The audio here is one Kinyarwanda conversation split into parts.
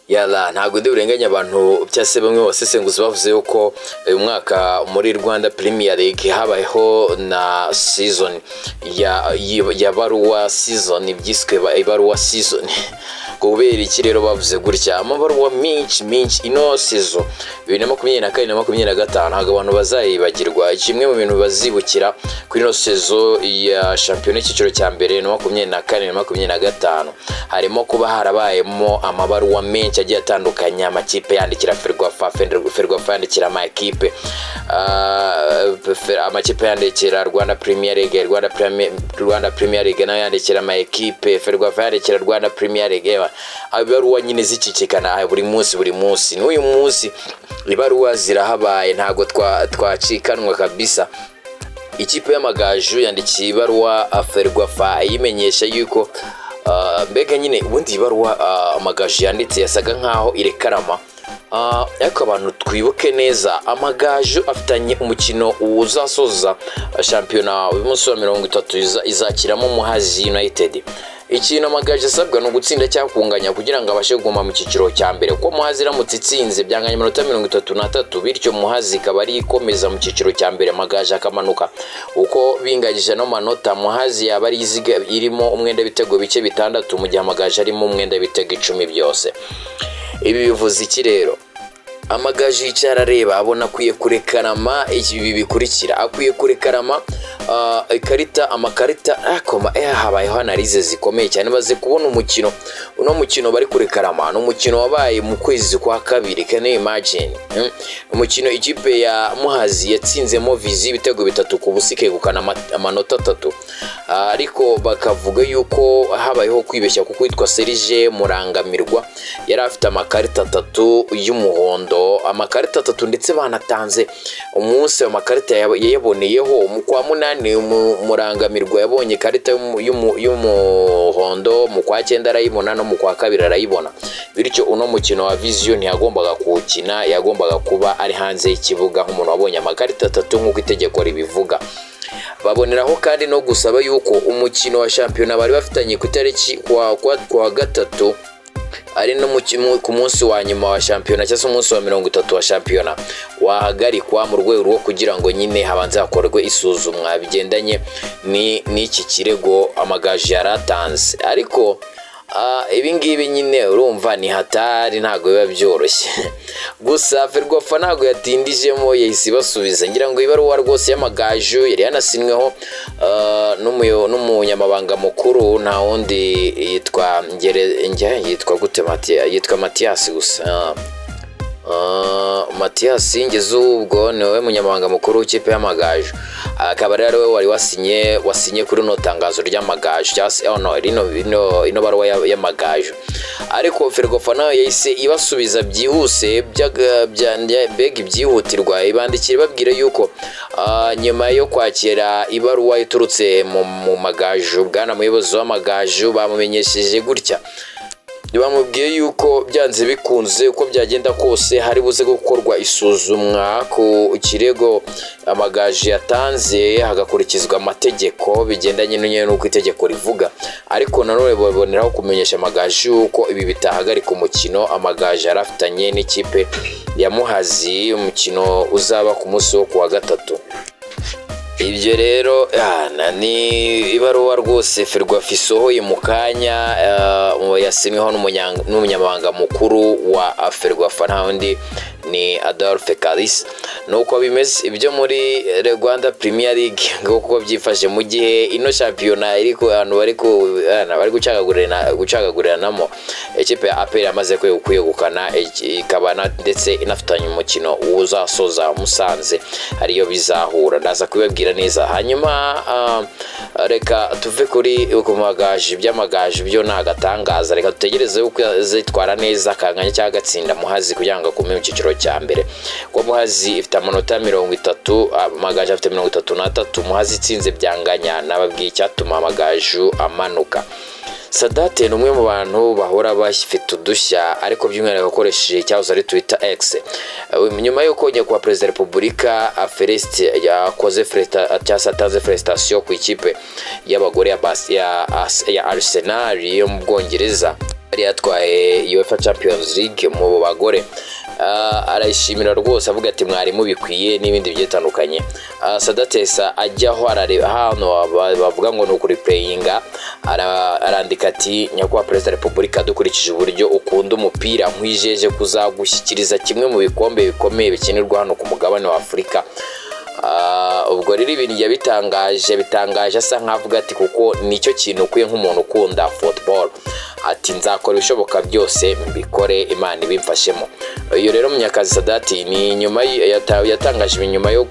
Yala ntago ndi burenganya abantu cyase bamwe basesenguzi bavuze yuko uyu mwaka muri Rwanda Premier League habayeho na season ya Baruwa season ibyiswe Ibaruwa season kubera iki rero bavuze gutya amabaruwa menshi ino season 2024 na 2025 ntago abantu bazayibagirwa kimwe mu bintu bazibukira kuri ino season ya championnat cyiciro cya mbere na 2024 na 2025 harimo kuba harabayemo amabaruwa menshi agiye atandukanye amakipe yandikira Ferwafa yandikira amakipe amakipe yandikira Rwanda Premier League Rwanda Premier League nayo yandikira amakipe Ferwafa yandikira Rwanda Premier League abaruwa nyine zicicikana buri munsi n'uyu munsi ibaruwa zirahabaye ntago twacikanwa kabisa. Ikipe y'Amagaju yandikiye ibaruwa Ferwafa yimenyesha yuko mbega nyine ubundi ibaruwa Amagaju yanditse yasaga nkaho irekarama ariko abantu twibuke neza Amagaju afitanye umukino uzasoza shampiyona umunsi wa 30 izakiramo Muhazi United. Ikintu Amagaju asabwa no gutsinda cyakunganya kugira ngo abashe kuguma mu cyiciro cya mbere ko Muhazi iramutse itsinze byanganya iminota 33 bityo Muhazi kabari ikomeza mu cyiciro cya mbere Amagaju akamanuka uko bingagije no manota Muhazi yabari iziga irimo umwenda bitego bice bitandatu mu gihe Amagaju arimo umwenda bitego 10 byose. Ibi bivuze iki rero Amagaju yicara reba abona kwiye kurekarama ibi bikurikira akwiye kurekarama amakarita akoma habayeho analize zikomeye cyane baze kubona umukino uno mukino bari kurekarama no mukino wabaye mu kwezi kwa kabiri kane imagine umukino ikipe ya Muhazi yatsinzemo Vizi bitego 3 ku busike gukana amanota 3 ariko bakavuga yuko habayeho kwibeshya kuko yitwa Serge Murangamirwa yari afite amakarita 3 y'umuhondo amakarita 3 ndetse banatanze umunsi amakarita yayaboneyeho mu kwa 8 Murangamirwa yabonye karita y'umuhondo mu kwa 9 arayibona no mu kwa 2 arayibona bityo uno mukino wa Vision yagombaga kuwukina yagombaga kuba ari hanze y'ikibuga nk'umuntu wabonye amakarita 3 nk'uko itegeko ribivuga. Baboneraho kandi no gusaba yuko umukino wa shampiyona bari bafitanye ku itariki kwa gatatu ari no ku munsi wa nyuma wa shampiyona cyangwa umunsi wa 30 wa shampiyona wahagarikwa mu rwego rwo kugira ngo nyine habanze hakorwe isuzumwa bigendanye n'iki kirego Amagaju yaratanze ariko ibi ngibi nyine urumva ni hatari ntago biba byoroshye gusa Ferwafa ntago yatindijemo yahise basubiza ngira ngo ibaruwa rwose y'Amagaju yari yanasinweho n'umunyamabanga mukuru nta wundi yitwa gute yitwa Mathias gusa Mathias ngeze ubwo niwe munyamabanga mukuru w'ikipe y'Amagaju akaba rero we wari wasinye kuri no tangazo ry'Amagaju cyangwa ino baruwa y'Amagaju ariko Ferwafa nayo yahise ibasubiza byihuse bega ibyihutirwa ibandikira babwira yuko nyuma yo kwakira ibaruwa iturutse mu Magaju bwana muyobozi w'Amagaju bamumenyesheje gutya bamubwiye yuko byanze bikunze uko byagenda kose hari buze gukorwa isuzumwa ku kirego Amagaju yatanze hagakurikizwa amategeko bigendanye n'uko itegeko rivuga ariko nanone baboneraho kumenyesha Amagaju ko ibi bitahagarika umukino Amagaju yarafitanye n'ikipe ya Muhazi umukino uzaba ku munsi wo kuwa gatatu. Ibyo rero ni ibaruwa rwose Ferwafa isohoye mu kanya yasimweho n'umunyamabanga mukuru wa Ferwafa nta wundi ni Adolphe Kalisa nuko bimeze ibyo muri Rwanda Premier League nguko byifashe mu gihe ino shampiyona ariko abantu bari gucagaguriramo ikipe ya APR yamaze kwegukana ikabana ndetse inafitanye umukino uzasoza Musanze ariyo bizahura ndaza kubabwira neza hanyuma reka tuve kuri Amagaju by'Amagaju byo nagatangaza reka tutegereze uko zitwara neza kanganya cyagatsinda Muhazi kugira ngo akume mu cyiciro cya mbere ko Muhazi ifite amanota 30 Amagaju afite 33 Muhazi itsinze byanganya nababwiye cyatuma Amagaju amanuka. Sadate numwe mu bantu bahora bafite udushya ariko by'umwihariko akoresheje cyahoze ari Twitter X nyuma yo kongera kwa President Republika Felix yakoze atanze felicitation ku ikipe y'abagore ya Arsenal yo mu Bwongereza yari yatwaye UEFA Champions League mu bagore. Arayishimira rwose avuga ati mwari mubikwiye n'ibindi byetandukanye. Sadate ajyaho arareba hano bavuga ngo no kuri playinga, arandika ati nyakubahwa Perezida wa Repubulika, dukurikije uburyo ukunda umupira nkwijeje kuzagushyikiriza kimwe mu bikombe bikomeye bikinirwa hano ku mugabane wa Afurika. Ubwo rero ibintu bitangaje asa nkavuga ati kuko nicyo kintu ukwiye nk'umuntu ukunda football, ati nzakora ibishoboka byose mbikore Imana ibimfashemo. Iyo rero Munyakazi Sadate ni nyuma yatangaje nyuma yo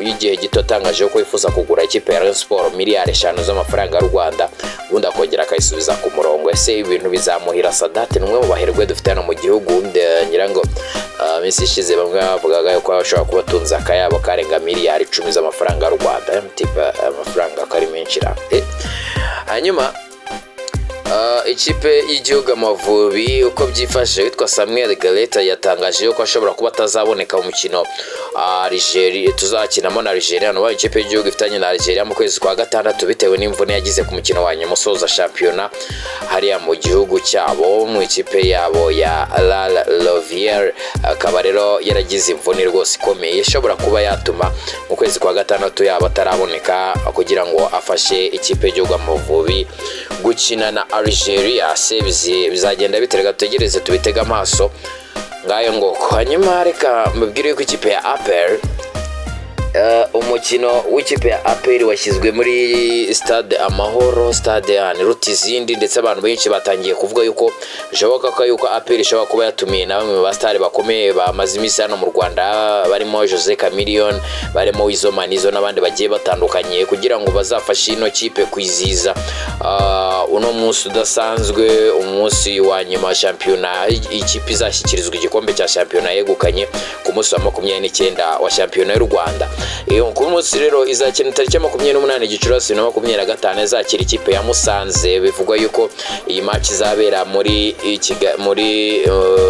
y'igihe gito atangaje ko yifuza kugura ikipe ya Rayon Sport miliyari 5 z'amafaranga y'u Rwanda, ubundi akongera akayisubiza ku murongo. Ese ibintu bizamuhira Sadate? Numwe mu baherwe dufite hano mu gihugu, nyirango minsi ishize bamwe bavugaga ko ashobora kuba tunza akayabo karenga miliyari 10 z'amafaranga y'u Rwanda, tipa amafaranga kari menshi ra. Hanyuma ikipe y'igihugu Amavubi uko byifashe, witwa Samuel Galeta yatangaje ko ashobora kuba atazaboneka mu mukino Algeria tuzakinamo na Algeria. No ikipe y'igihugu ifitanye na Algeria mu kwezi kwa gatandatu bitewe n'imvune yagize ku mukino wa nyuma usoza shampiyona hariya mu gihugu cyabo, mu ikipe yabo ya La Lovière. Akaba rero yaragize imvune rwose ikomeye ishobora kuba yatuma mu kwezi kwa gatandatu yaba ataraboneka kugira ngo afashe ikipe y'igihugu Amavubi gukina na Algeria. Se bizagenda biterega, tutegereze tubitega amaso ngayo ngoko. Hanyuma reka mbabwire ko ikipe ya APR umukino w'ikipe ya APR washyizwe muri stade Amahoro Stadium Rutizindi, ndetse abantu benshi batangiye kuvuga yuko bishoboka ko yuko APR ishobora kuba yatumiye na bamwe mu bastari bakomeye bamaze iminsi hano mu Rwanda, barimo Jose Chameleone, barimo Wizo Manizo n'abandi bagiye batandukanye, kugira ngo bazafashe ino kipe kwiziza uno munsi udasanzwe, umunsi wa nyuma shampiyona. Ikipe izashyikirizwa igikombe cya shampiyona yegukanye ku munsi wa 29 wa shampiyona y'u Rwanda. Iyo ku munsi rero izakina tariki ya 28 Gicurasi na 25 izakira ikipe ya Musanze. Bivugwa yuko iyi match izabera muri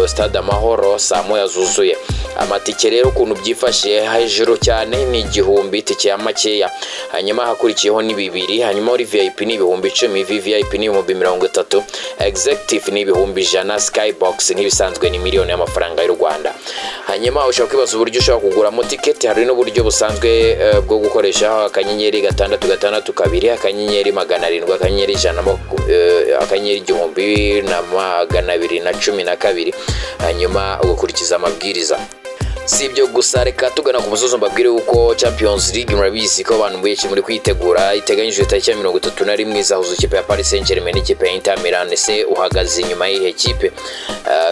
stade Amahoro saa 1 zuzuye. Amatike rero ukuntu byifashe hejuru cyane ni 1000 itike ya makeya, hanyuma hakurikiyeho ni 2, hanyuma muri VIP ni 1010, VIP ni 30, executive ni 100, skybox n'ibisanzwe ni miliyoni y'amafaranga y'u Rwanda. Hanyuma ushobora kwibaza uburyo ushobora kuguramo ticket. Hari n'uburyo busanzwe bwo gukoresha akanyenyeri 662 akanyenyeri 700 akanyenyeri 100 akanyenyeri 1212, hanyuma ugakurikiza amabwiriza. Si ibyo gusa, reka tugana ku musozo mbabwire uko Champions League murabizi ko abantu benshi muri kwitegura iteganyijwe tariki ya 31 izahuza ikipe ya Paris Saint-Germain n'ikipe ya Inter Milan. Se uhagaze inyuma y'ihe kipe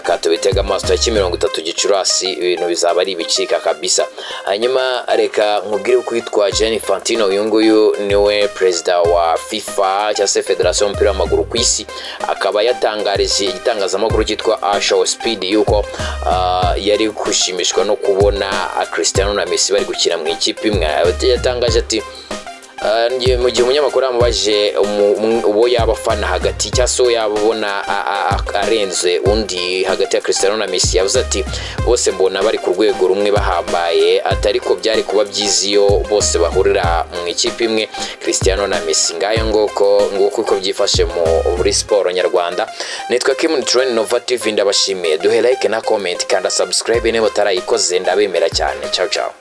katubitega amaso tariki 30 Gicurasi, ibintu bizaba ari ibicika kabisa. Hanyuma reka nkubwire uko yitwa Gianni Infantino, uyu nguyu niwe perezida wa FIFA cyangwa se Federation y'umupira w'amaguru ku isi, akaba yatangarije igitangazamakuru cyitwa Show Speed yuko yari kushimishwa no kubona Cristiano na Messi bari gukina mu ikipe imwe. Yatangaje ati mu gihe umunyamakuru yamubaje uwo yabafana hagati cyangwa se yabona arenze undi hagati ya Cristiano na Messi, yavuze ati bose mbona bari ku rwego rumwe bahambaye, atari ko byari kuba byiziyo bose bahurira mu ikipe imwe Cristiano na Messi. Ngayo nguko uko byifashe muri siporo nyarwanda. Nitwa Kim Train Nova TV, ndabashimiye. Duhe like na comment kandi subscribe niba utarayikoze, ndabemera cyane. Ciao ciao.